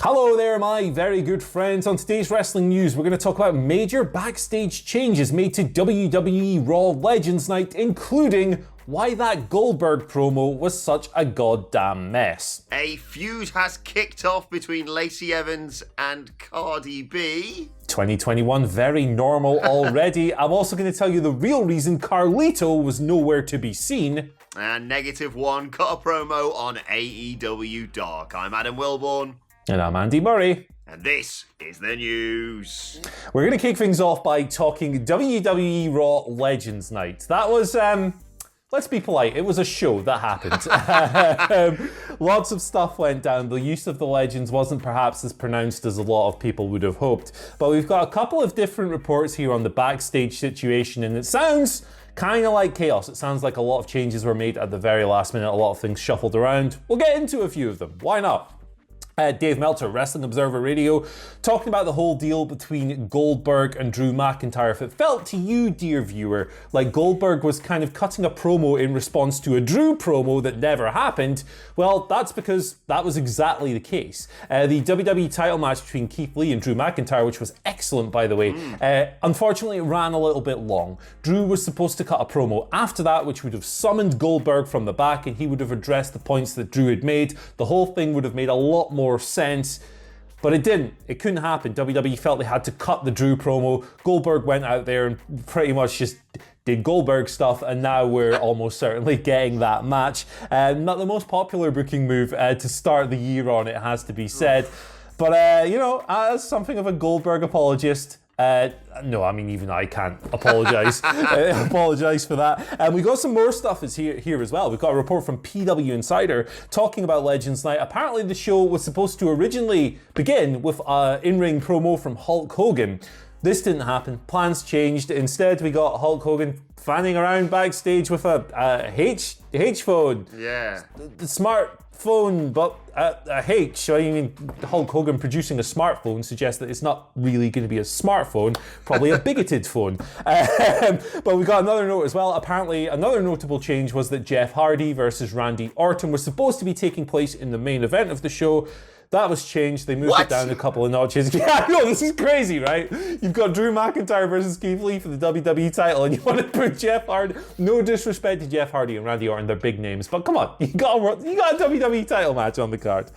Hello there, my very good friends. On today's wrestling news, we're going to talk about major backstage changes made to WWE Raw Legends Night, including why that Goldberg promo was such a goddamn mess. A feud has kicked off between Lacey Evans and Cardi B. 2021, very normal already. I'm also going to tell you the real reason Carlito was nowhere to be seen. And -1 cut a promo on AEW Dark. I'm Adam Wilborn. And I'm Andy Murray. And this is the news. We're going to kick things off by talking WWE Raw Legends Night. That was, let's be polite, it was a show that happened. Lots of stuff went down. The use of the legends wasn't perhaps as pronounced as a lot of people would have hoped. But we've got a couple of different reports here on the backstage situation, and it sounds kind of like chaos. It sounds like a lot of changes were made at the very last minute, a lot of things shuffled around. We'll get into a few of them. Why not? Dave Meltzer, Wrestling Observer Radio, talking about the whole deal between Goldberg and Drew McIntyre. If it felt to you, dear viewer, like Goldberg was kind of cutting a promo in response to a Drew promo that never happened, well, that's because that was exactly the case. The WWE title match between Keith Lee and Drew McIntyre, which was excellent, by the way, unfortunately it ran a little bit long. Drew was supposed to cut a promo after that, which would have summoned Goldberg from the back, and he would have addressed the points that Drew had made. The whole thing would have made a lot more sense, but it didn't. It couldn't happen. WWE felt they had to cut the Drew promo. Goldberg went out there and pretty much just did Goldberg stuff, and now we're almost certainly getting that match. Not the most popular booking move to start the year on, it has to be said. But, as something of a Goldberg apologist, no, I mean, even I can't apologise for that. And we got some more stuff here as well. We've got a report from PW Insider talking about Legends Night. Apparently the show was supposed to originally begin with an in-ring promo from Hulk Hogan. This didn't happen. Plans changed. Instead, we got Hulk Hogan fanning around backstage with a H phone. Yeah. The smartphone, but a H. I mean, Hulk Hogan producing a smartphone suggests that it's not really going to be a smartphone, probably a bigoted phone. But we got another note as well. Apparently, another notable change was that Jeff Hardy versus Randy Orton was supposed to be taking place in the main event of the show. That was changed. They moved it down a couple of notches. Yeah, I know, this is crazy, right? You've got Drew McIntyre versus Keith Lee for the WWE title, and you want to put Jeff Hardy. No disrespect to Jeff Hardy and Randy Orton, they're big names, but come on, you got a WWE title match on the card.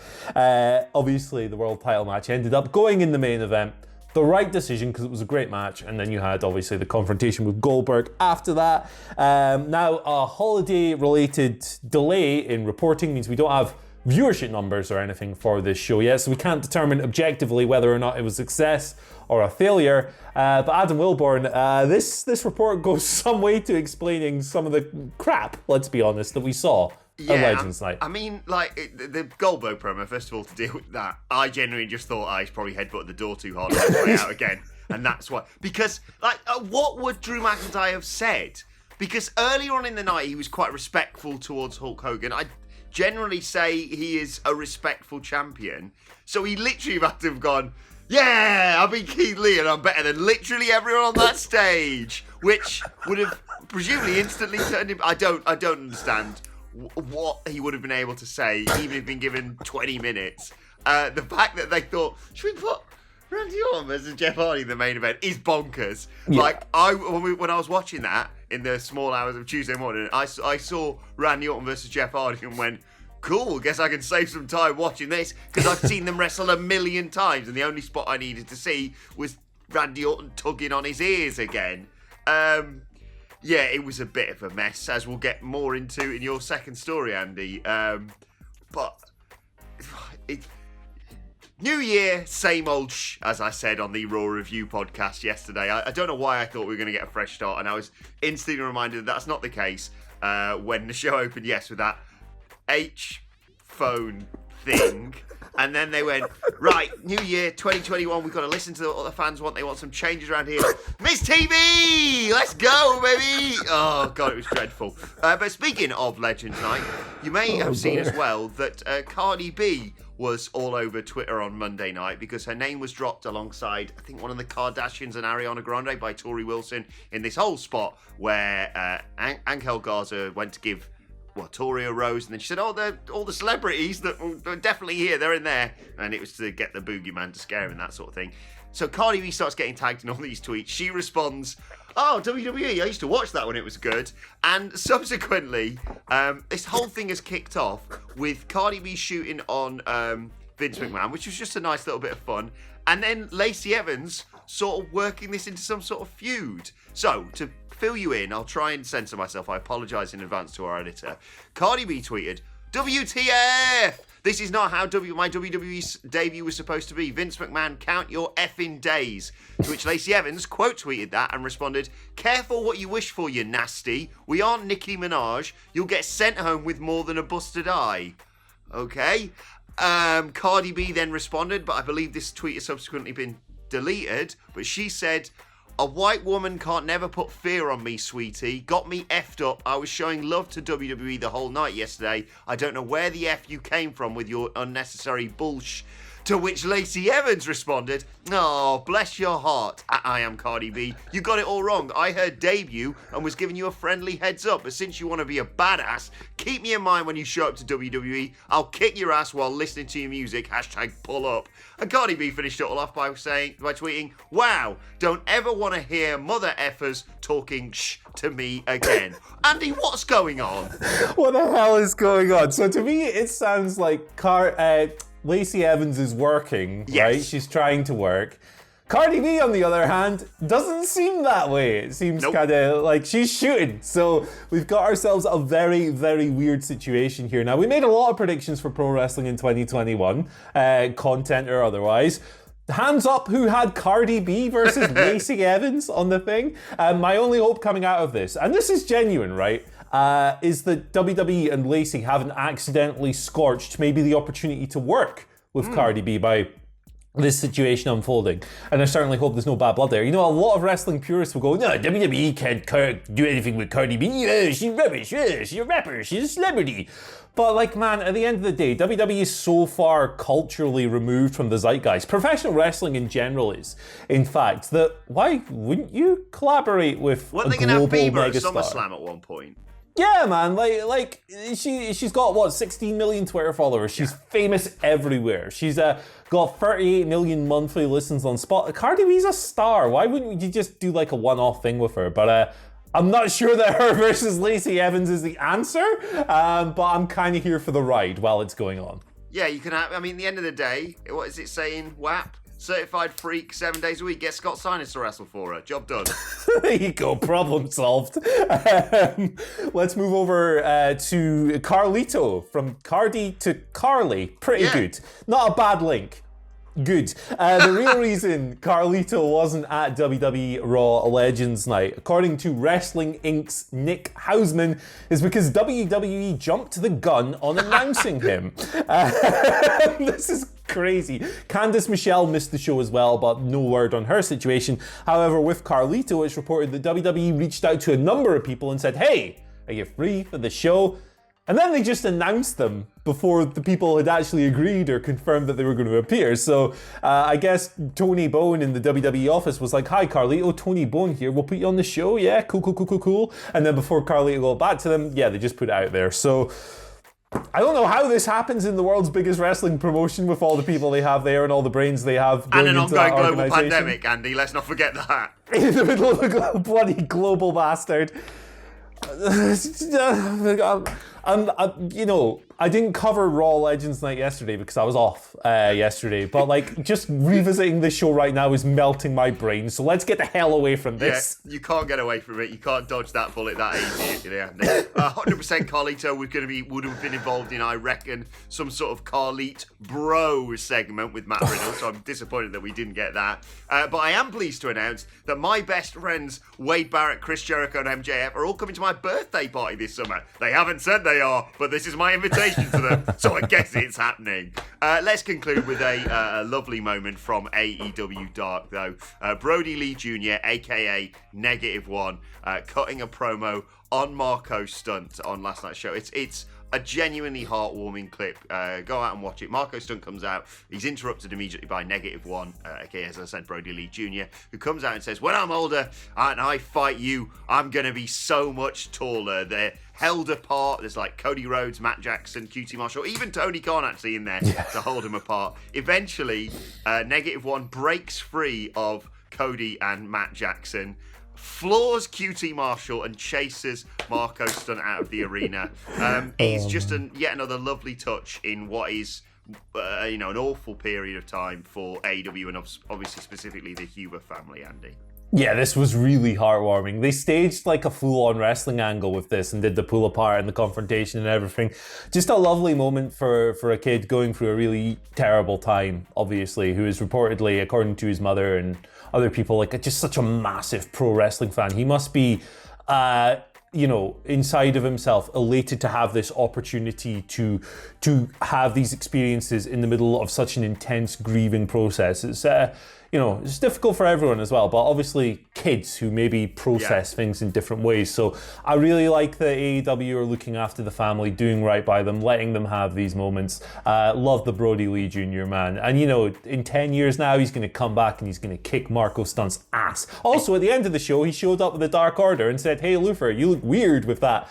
Obviously, the world title match ended up going in the main event. The right decision, because it was a great match, and then you had obviously the confrontation with Goldberg after that. Now, a holiday-related delay in reporting means we don't have viewership numbers or anything for this show yet, so we can't determine objectively whether or not it was a success or a failure. But Adam Wilborn, this report goes some way to explaining some of the crap, let's be honest, that we saw at Legends Night. I mean, the Goldberg promo, first of all, to deal with that, I genuinely just thought he's probably headbutted the door too hard on his way out again. And that's why. Because, what would Drew McIntyre have said? Because earlier on in the night, he was quite respectful towards Hulk Hogan. I generally say he is a respectful champion. So he literally had to have gone, yeah, I've been Keith Lee and I'm better than literally everyone on that stage, which would have presumably instantly turned him. I don't understand what he would have been able to say, even if he'd been given 20 minutes. The fact that they thought, should we put Randy Orton versus Jeff Hardy in the main event is bonkers. Yeah. When I was watching that in the small hours of Tuesday morning, I saw Randy Orton versus Jeff Hardy and went, cool, guess I can save some time watching this, because I've seen them wrestle a million times, and the only spot I needed to see was Randy Orton tugging on his ears again. Yeah, it was a bit of a mess, as we'll get more into in your second story, Andy. But New year, same old as I said on the Raw Review podcast yesterday. I don't know why I thought we were going to get a fresh start, and I was instantly reminded that that's not the case when the show opened, yes, with that H phone thing. And then they went, right, New Year, 2021, we've got to listen to what the fans want. They want some changes around here. Miss TV! Let's go, baby! Oh, God, it was dreadful. But speaking of Legends Night, you may have seen as well that Cardi B was all over Twitter on Monday night because her name was dropped alongside, I think, one of the Kardashians and Ariana Grande by Tori Wilson in this whole spot where Angel Garza went to give Toria rose, and then she said, they're all the celebrities that are definitely here, they're in there. And it was to get the boogeyman to scare him and that sort of thing. So Cardi B starts getting tagged in all these tweets. She responds, "Oh, WWE, I used to watch that when it was good." And subsequently, this whole thing has kicked off with Cardi B shooting on Vince McMahon, which was just a nice little bit of fun. And then Lacey Evans sort of working this into some sort of feud. So, to fill you in, I'll try and censor myself. I apologise in advance to our editor. Cardi B tweeted, "WTF! This is not how my WWE debut was supposed to be. Vince McMahon, count your effing days." To which Lacey Evans quote tweeted that and responded, "Careful what you wish for, you nasty. We aren't Nicki Minaj. You'll get sent home with more than a busted eye." Okay. Cardi B then responded, but I believe this tweet has subsequently been deleted. But she said, "A white woman can't never put fear on me, sweetie. Got me effed up. I was showing love to WWE the whole night yesterday. I don't know where the F you came from with your unnecessary bullsh." To which Lacey Evans responded, "Oh, bless your heart. I am Cardi B. You got it all wrong. I heard debut and was giving you a friendly heads up. But since you want to be a badass, keep me in mind when you show up to WWE. I'll kick your ass while listening to your music. Hashtag pull up." And Cardi B finished it all off by tweeting, "Wow, don't ever want to hear mother effers talking shh to me again." Andy, what's going on? What the hell is going on? So to me, it sounds like Lacey Evans is working, yes, right? She's trying to work. Cardi B, on the other hand, doesn't seem that way. It seems kind of like she's shooting. So we've got ourselves a very, very weird situation here. Now, we made a lot of predictions for pro wrestling in 2021, content or otherwise. Hands up who had Cardi B versus Lacey Evans on the thing. My only hope coming out of this, and this is genuine, right? Is that WWE and Lacey haven't accidentally scorched maybe the opportunity to work with Cardi B by this situation unfolding. And I certainly hope there's no bad blood there. You know, a lot of wrestling purists will go, "No, WWE can't do anything with Cardi B. She's rubbish. She's a rapper. She's a celebrity." But like, man, at the end of the day, WWE is so far culturally removed from the zeitgeist. Professional wrestling in general is, in fact, that why wouldn't you collaborate with a global megastar? SummerSlam at one point. Yeah, man, like she's got 16 million Twitter followers. She's famous everywhere. She's got 38 million monthly listens on Spot. Cardi B's a star. Why wouldn't you just do like a one-off thing with her? But I'm not sure that her versus Lacey Evans is the answer. But I'm kind of here for the ride while it's going on. Yeah, you can have. I mean, at the end of the day, what is it saying? WAP. Certified freak, 7 days a week. Get Scott Sinus to wrestle for her. Job done. There you go. Problem solved. Let's move over to Carlito. From Cardi to Carly. Pretty good. Not a bad link. Good. The real reason Carlito wasn't at WWE Raw Legends Night, according to Wrestling Inc.'s Nick Hausman, is because WWE jumped the gun on announcing him. This is crazy. Candice Michelle missed the show as well, but no word on her situation. However, with Carlito, it's reported that WWE reached out to a number of people and said, "Hey, are you free for the show?" And then they just announced them before the people had actually agreed or confirmed that they were going to appear. So I guess Tony Bone in the WWE office was like, "Hi, Carlito, Tony Bone here. We'll put you on the show. Yeah, cool. And then before Carlito got back to them, they just put it out there. So I don't know how this happens in the world's biggest wrestling promotion with all the people they have there and all the brains they have going and an into ongoing that global pandemic, Andy. Let's not forget that. In the middle of a bloody global bastard. I didn't cover Raw Legends Night yesterday because I was off yesterday, but like just revisiting this show right now is melting my brain, so let's get the hell away from this. Yeah, you can't get away from it. You can't dodge that bullet that easy. 100% Carlito would have been involved in, I reckon, some sort of Carlito Bro segment with Matt Riddle, so I'm disappointed that we didn't get that. But I am pleased to announce that my best friends, Wade Barrett, Chris Jericho, and MJF, are all coming to my birthday party this summer. They haven't said they are, but this is my invitation to them, so I guess it's happening. Let's conclude with a lovely moment from AEW Dark, though. Brodie Lee Jr., aka -1, cutting a promo on Marco's stunt on last night's show. It's a genuinely heartwarming clip. Go out and watch it. Marco Stunt comes out. He's interrupted immediately by -1, aka, as I said, Brodie Lee Jr., who comes out and says, when I'm older and I fight you, I'm going to be so much taller. They're held apart. There's like Cody Rhodes, Matt Jackson, QT Marshall, even Tony Khan actually in there to hold him apart. Eventually, -1 breaks free of Cody and Matt Jackson, floors QT Marshall and chases Marco Stunt out of the arena. It's just yet another lovely touch in what is an awful period of time for AEW and obviously specifically the Huber family, Andy. Yeah, this was really heartwarming. They staged like a full-on wrestling angle with this and did the pull apart and the confrontation and everything. Just a lovely moment for a kid going through a really terrible time, obviously, who is reportedly, according to his mother and other people, like just such a massive pro wrestling fan. He must be, inside of himself, elated to have this opportunity to have these experiences in the middle of such an intense grieving process. It's difficult for everyone as well, but obviously kids who maybe process things in different ways. So I really like that AEW are looking after the family, doing right by them, letting them have these moments. Love the Brodie Lee Jr. man. And in 10 years now, he's going to come back and he's going to kick Marco Stunt's ass. Also, at the end of the show, he showed up with the Dark Order and said, hey, Luther, you look weird with that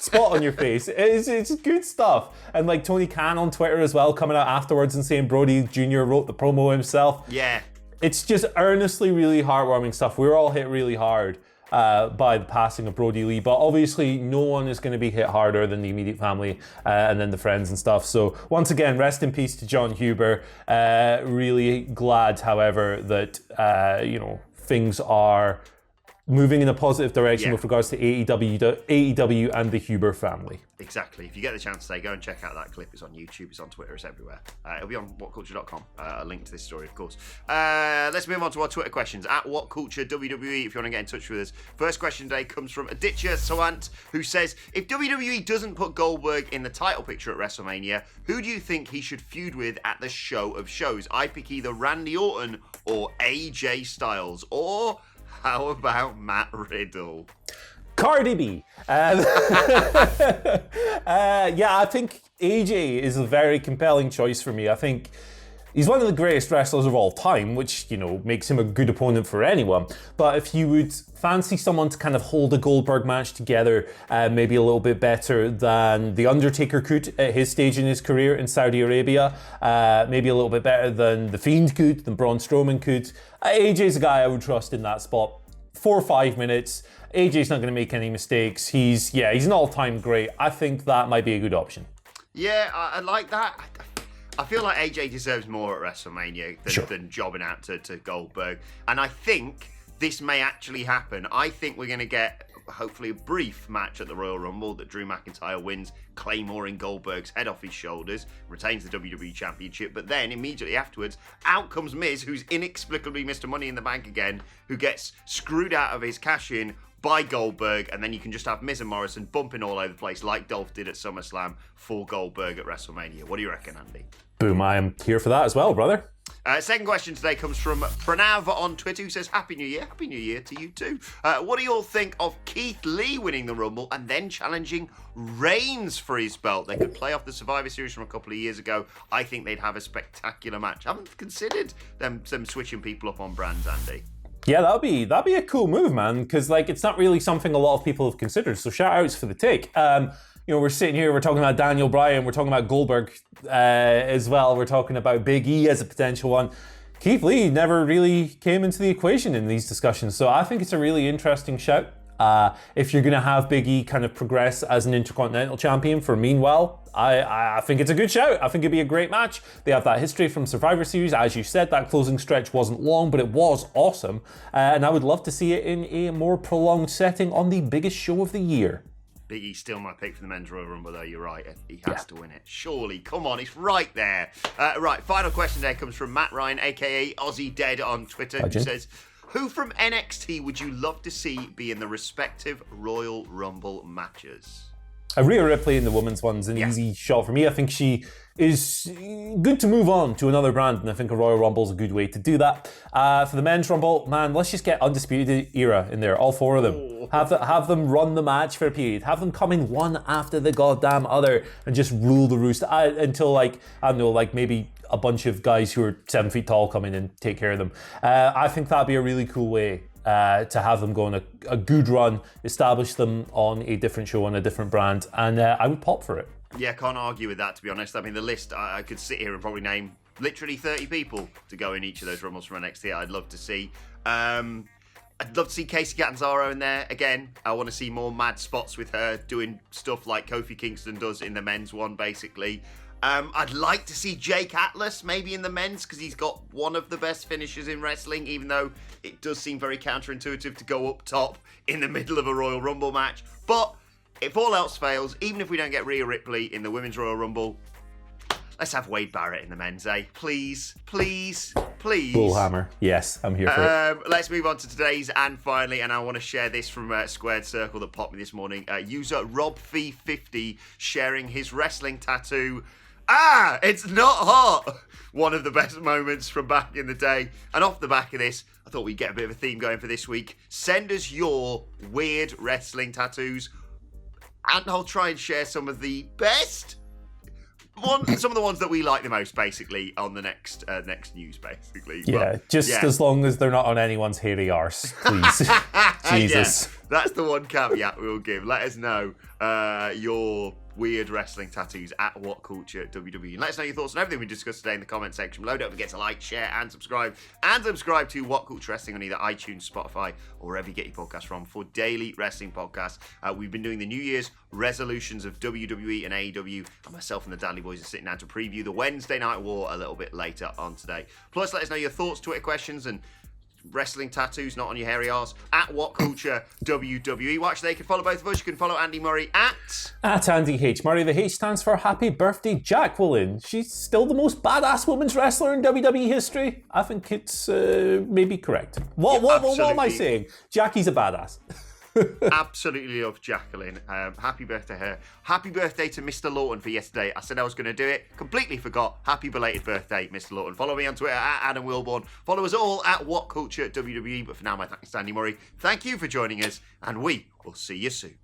spot on your face. It's good stuff. And like Tony Khan on Twitter as well, coming out afterwards and saying Brodie Jr. wrote the promo himself. Yeah. It's just earnestly really heartwarming stuff. We were all hit really hard by the passing of Brodie Lee, but obviously no one is going to be hit harder than the immediate family and then the friends and stuff. So once again, rest in peace to John Huber. Really glad, however, that things are moving in a positive direction with regards to AEW and the Huber family. Exactly. If you get the chance today, go and check out that clip. It's on YouTube, it's on Twitter, it's everywhere. It'll be on whatculture.com. A link to this story, of course. Let's move on to our Twitter questions. At WhatCultureWWE, if you want to get in touch with us. First question today comes from Aditya Sawant, who says, if WWE doesn't put Goldberg in the title picture at WrestleMania, who do you think he should feud with at the show of shows? I pick either Randy Orton or AJ Styles, or how about Matt Riddle? Cardi B. I think AJ is a very compelling choice for me. I think he's one of the greatest wrestlers of all time, which, makes him a good opponent for anyone. But if you would fancy someone to kind of hold a Goldberg match together, maybe a little bit better than The Undertaker could at his stage in his career in Saudi Arabia, maybe a little bit better than The Fiend could, than Braun Strowman could, AJ's a guy I would trust in that spot. 4 or 5 minutes. AJ's not going to make any mistakes. He's an all-time great. I think that might be a good option. Yeah, I like that. I feel like AJ deserves more at WrestleMania than jobbing out to Goldberg. And I think this may actually happen. I think we're going to get hopefully a brief match at the Royal Rumble that Drew McIntyre wins, Claymoring Goldberg's head off his shoulders, retains the WWE Championship, but then immediately afterwards, out comes Miz, who's inexplicably Mr. Money in the Bank again, who gets screwed out of his cash-in by Goldberg, and then you can just have Miz and Morrison bumping all over the place like Dolph did at SummerSlam for Goldberg at WrestleMania. What do you reckon, Andy? Boom, I am here for that as well, brother. Second question today comes from Pranav on Twitter, who says, Happy New Year. Happy New Year to you too. What do you all think of Keith Lee winning the Rumble and then challenging Reigns for his belt? They could play off the Survivor Series from a couple of years ago. I think they'd have a spectacular match. I haven't considered them switching people up on brands, Andy. Yeah, that'd be a cool move, man, because it's not really something a lot of people have considered. So shout outs for the take. We're sitting here, we're talking about Daniel Bryan, we're talking about Goldberg as well, we're talking about Big E as a potential one. Keith Lee never really came into the equation in these discussions, so I think it's a really interesting shout. If you're going to have Big E kind of progress as an Intercontinental Champion for Meanwhile, I think it's a good shout. I think it'd be a great match. They have that history from Survivor Series. As you said, that closing stretch wasn't long, but it was awesome. And I would love to see it in a more prolonged setting on the biggest show of the year. Big E's still my pick for the Men's Royal Rumble, though. You're right. He has to win it. Surely. Come on. It's right there. Right. Final question today comes from Matt Ryan, a.k.a. Aussie Dead on Twitter, who says, who from NXT would you love to see be in the respective Royal Rumble matches? Rhea Ripley in the women's one's an easy shot for me. I think she is good to move on to another brand, and I think a Royal Rumble is a good way to do that. For the men's Rumble, man, let's just get Undisputed Era in there, all 4 of them. Have them run the match for a period. Have them come in one after the goddamn other and just rule the roost until, like, I don't know, like maybe a bunch of guys who are 7 feet tall come in and take care of them. I think that'd be a really cool way to have them go on a good run, establish them on a different show, on a different brand, and I would pop for it. Yeah, can't argue with that, to be honest. I mean, the list, I could sit here and probably name literally 30 people to go in each of those Rumbles from NXT I'd love to see. I'd love to see Kacy Catanzaro in there. Again, I want to see more mad spots with her doing stuff like Kofi Kingston does in the men's one, basically. I'd like to see Jake Atlas maybe in the men's, because he's got one of the best finishes in wrestling, even though it does seem very counterintuitive to go up top in the middle of a Royal Rumble match. But if all else fails, even if we don't get Rhea Ripley in the Women's Royal Rumble, let's have Wade Barrett in the men's, eh? Please, please, please. Bullhammer. Yes, I'm here for it. Let's move on to today's and finally, and I want to share this from Squared Circle that popped me this morning. User RobFee50 sharing his wrestling tattoo. It's not hot! One of the best moments from back in the day. And off the back of this, I thought we'd get a bit of a theme going for this week. Send us your weird wrestling tattoos, and I'll try and share some of the best some of the ones that we like the most, basically, on the next news, basically. Yeah, as long as they're not on anyone's hairy arse, please. Jesus. Yeah, that's the one caveat we'll give. Let us know your weird wrestling tattoos at WhatCultureWWE. Let us know your thoughts on everything we discussed today in the comment section below. Don't forget to like, share, and subscribe. And subscribe to What Culture Wrestling on either iTunes, Spotify, or wherever you get your podcasts from for daily wrestling podcasts. We've been doing the New Year's resolutions of WWE and AEW, and myself and the Dudley Boys are sitting down to preview the Wednesday Night War a little bit later on today. Plus, let us know your thoughts, Twitter questions, and wrestling tattoos not on your hairy arse at What Culture WWE. Watch there, you can follow both of us. You can follow Andy Murray at Andy H. Murray. The H stands for Happy Birthday Jacqueline. She's still the most badass women's wrestler in WWE history. I think it's maybe correct. What am I saying? Jackie's a badass. Absolutely love Jacqueline. Happy birthday to her. Happy birthday to Mr. Lawton for yesterday. I said I was going to do it. Completely forgot. Happy belated birthday, Mr. Lawton. Follow me on Twitter at Adam Wilborn. Follow us all at What Culture WWE. But for now, my thanks to Andy Murray. Thank you for joining us, and we will see you soon.